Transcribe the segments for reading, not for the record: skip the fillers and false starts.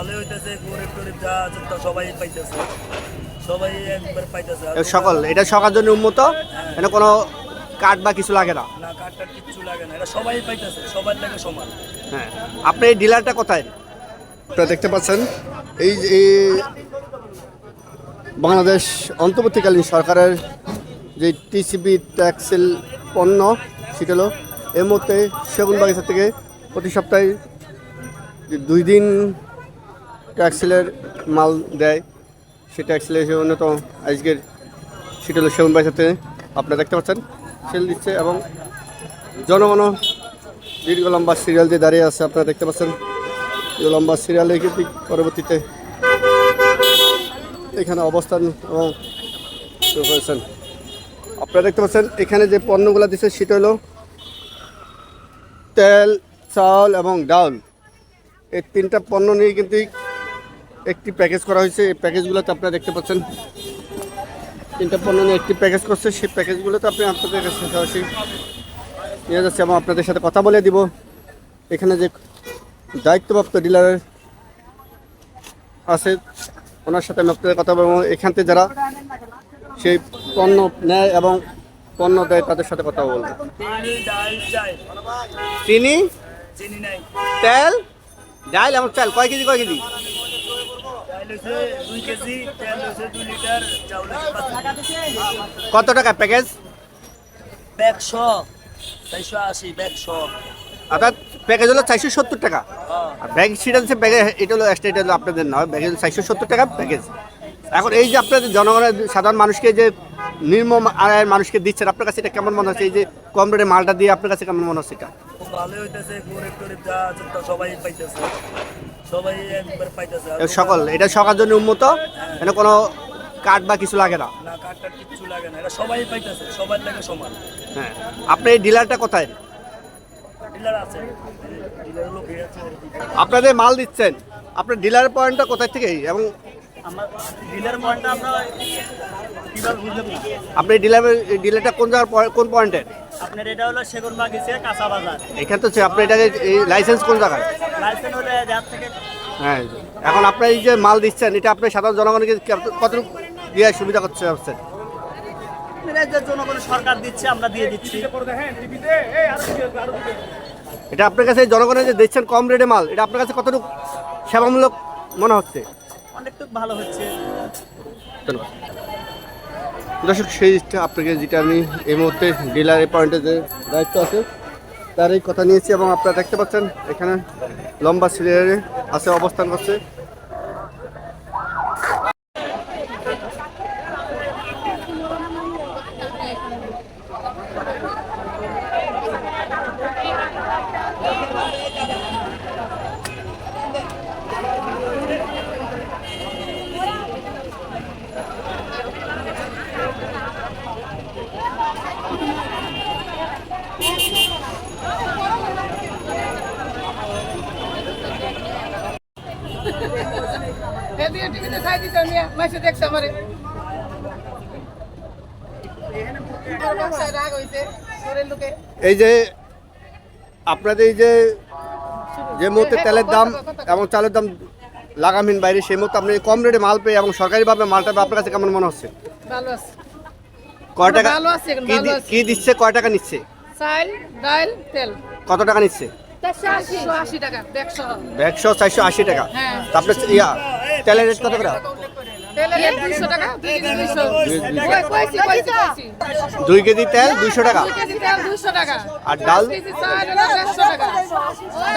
ভালোই হইতেছে, গরিব টরিব যা আছে তো সবাই পাইতেছে, সবাই একবার পাইতেছে। সকল এটা সবার জন্য উন্মুক্ত, এটা কোনো কার্ড বা কিছু লাগে না। না, কার্ড কিচ্ছু লাগে না, এটা সবাই পাইতেছে, সবার লাগে সমান। হ্যাঁ, আপনি এই ডিলারটা কোথায়? আপনারা দেখতে পাচ্ছেন এই যে বাংলাদেশ অন্তর্বর্তীকালীন সরকারের যে টিসিবি ট্যাক্সেল পণ্য সেটা হলো এর মধ্যে সেগুনবাগিচা থেকে প্রতি সপ্তাহে যে 2 দিন ট্যাক্সেলের মাল দেয়, সেই ট্যাক্সেলের অন্যতম আজকের সেটা হলো সেগুনবাগিচাতে আপনারা দেখতে পাচ্ছেন সেল দিচ্ছে এবং জনগণ দীর্ঘ লম্বা সিরিয়াল দিয়ে দাঁড়িয়ে আছে। আপনারা দেখতে পাচ্ছেন লম্বা সিরিয়ালে কিন্তু পরবর্তীতে এখানে অবস্থান এবং শুরু করেছেন। আপনারা দেখতে পাচ্ছেন এখানে যে পণ্যগুলো দিচ্ছে সেটা হলো তেল, চাল এবং ডাল, এই 3টা পণ্য নিয়ে কিন্তু একটি প্যাকেজ করা হয়েছে। এই প্যাকেজগুলোতে আপনারা দেখতে পাচ্ছেন 3টা পণ্য নিয়ে একটি প্যাকেজ করছে, সেই প্যাকেজগুলোতে আপনি আপনাদের কাছে সরাসরি নিয়ে যাচ্ছে এবং আপনাদের সাথে কথা বলে দিব। এখানে যে দায়িত্বপ্রাপ্ত ডিলার আছে ওনার সাথে আমি আপনাদের কথা বলবো, এখান থেকে যারা সেই পণ্য নেয় এবং পণ্য দেয় তাদের সাথে কথা বলবো। চিনি, ডাল, চাল। চিনি, চিনি নাই, তেল, ডাল এবং চাল কয় কেজি? চাল হচ্ছে 2 কেজি, তেল হচ্ছে 2 লিটার, চাউল হচ্ছে 5 কেজি। কত টাকা প্যাকেজ? Bag 480, bag 100। অর্থাৎ প্যাকেজ হলো 470 টাকা, হ্যাঁ। আর ব্যাগ সিট আছে ব্যাগে, এটা হলো এক্সট্রা, এটা হলো আপনাদের নয়, ব্যাগে 470 টাকা প্যাকেজ। এখন এই যে আপনাদের জনগণের সাধারণ মানুষকে যে নিম্ন আয়ের মানুষকে দিচ্ছেন, আপনার কাছে এটা কেমন মনে হচ্ছে? এই যে কম রেটে মালটা দিয়ে আপনার কাছে কেমন মনে হচ্ছে এটা? খুব ভালোই হইতেছে, গরিব টরিব যা আছে তো সবাই পাইতেছে, সবাই একবার পাইতেছে। সকল এটা সবার জন্য উন্মুক্ত, এটা কোনো কার্ড বা কিছু লাগে না। না, কার্ড কিচ্ছু লাগে না, এটা সবাই পাইতেছে, সবার লাগে সমান। হ্যাঁ, আপনি এই ডিলারটা কোথায়? ডিলার আছে, ডিলার লোক আছে। আপনাদের মাল দিচ্ছেন, আপনার ডিলার পয়েন্টটা কোথায় থেকে এবং আমার ডিলার পয়েন্টটা আমরা কিভাবে বুঝলাম না? আপনি ডিলারটা কোন জায়গার কোন পয়েন্টের? আপনার এটা হলো সেগুনবাগিচা কাঁচা বাজার। এখানে তো আপনি এটাকে এই লাইসেন্স কোন জায়গায়? লাইসেন্স হলে যার থেকে হ্যাঁ, এখন আপনার এই যে মাল দিচ্ছেন এটা আপনি সাধারণ জনগণকে কতটুকু দিয়ে সুবিধা করতে পারছেন? যে জনগণ সরকার দিচ্ছে, আমরা দিয়ে দিচ্ছি। এটা আপনার কাছে জনগণের যে দিচ্ছেন কম রেটে মাল, এটা আপনার কাছে কতটুকু সেবামূলক মনে হচ্ছে? অনেকটুকু ভালো হচ্ছে। ধন্যবাদ। দর্শক, সেই আপনাকে যেটা আমি এই মুহূর্তে ডিলারের পয়েন্টে যে দায়িত্ব আছে তার এই কথা নিয়েছি এবং আপনারা দেখতে পাচ্ছেন এখানে লম্বা সিরিয়ালে আছে, অবস্থান করছে। এই যে আপনাদের এই যে যে মুহূর্তে তেলের দাম এবং চালের দাম লাগামহীন বাইরে, সেই মুহূর্তে আপনি কম রেটে মাল পেয়ে এবং সরকারিভাবে মালটা আপনার কাছে কেমন মনে হচ্ছে? ভালো আছে, কয় টাকা ভালো আছে, এখন ভালো আছে। কি দিচ্ছে? কয় টাকা নিচ্ছে? চাল, ডাল, তেল কত টাকা নিচ্ছে? 480 টাকা ব্যাগ সহ। 480 টাকা। হ্যাঁ। তারপরে তেলের রেট কত করে? তেলের রেট 200 টাকা, 2 কেজি 200। কইছি 2 কেজি তেল 200 টাকা। 2 কেজি তেল 200 টাকা। আর ডাল? 5 কেজি চাল হলো 150 টাকা।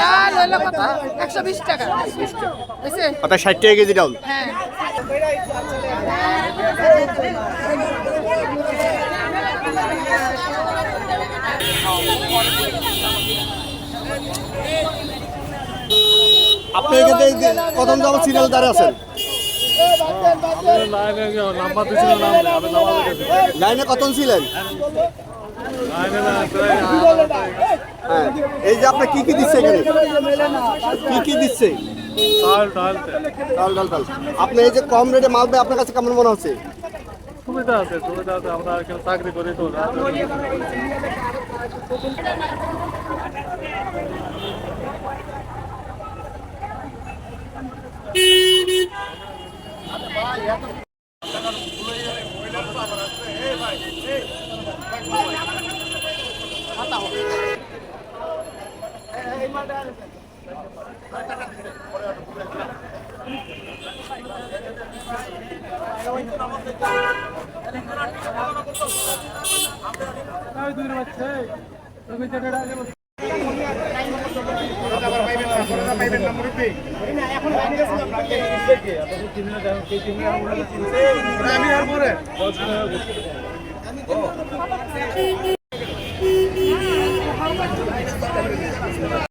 ডাল হলো কত? 120 টাকা। বুঝছে? অর্থাৎ 60 টাকা কেজি ডাউন। হ্যাঁ। আপনি এখানে প্রথম যাবো সিরিয়াল দাঁড়িয়ে আছেন, লাইনে কত ছিলেন? হ্যাঁ, এই যে আপনার কি কি দিচ্ছে এখানে? কি কি দিচ্ছে? ডাল। আপনি এই যে কম রেটে মাল পেয়ে আপনার কাছে কেমন মনে হচ্ছে? সুবিধা আছে, আমরা এখানে চাকরি করি তো। আমি আর পরে